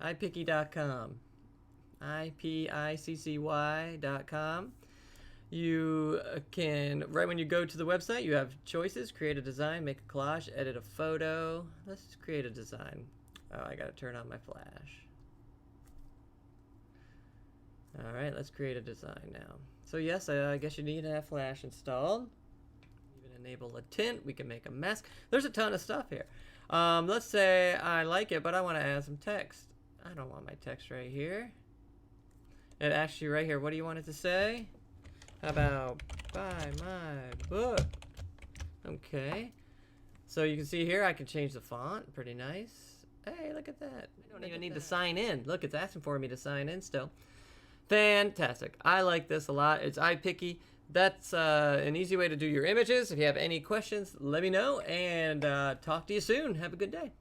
iPiccy.com. iPiccy.com. You can, right when you go to the website, you have choices: create a design, make a collage, edit a photo. Let's just create a design. Oh, I gotta turn on my flash. All right, let's create a design now. So yes, I guess you need to have flash installed. Even enable a tint. We can make a mask. There's a ton of stuff here. Let's say I like it, but I want to add some text. I don't want my text right here. It asks you right here, what do you want it to say? How about buy my book? Okay. So you can see here, I can change the font. Pretty nice. Hey, look at that. I don't even need to sign in. Look, it's asking for me to sign in still. Fantastic. I like this a lot. It's iPiccy. That's an easy way to do your images. If you have any questions, let me know, and talk to you soon. Have a good day.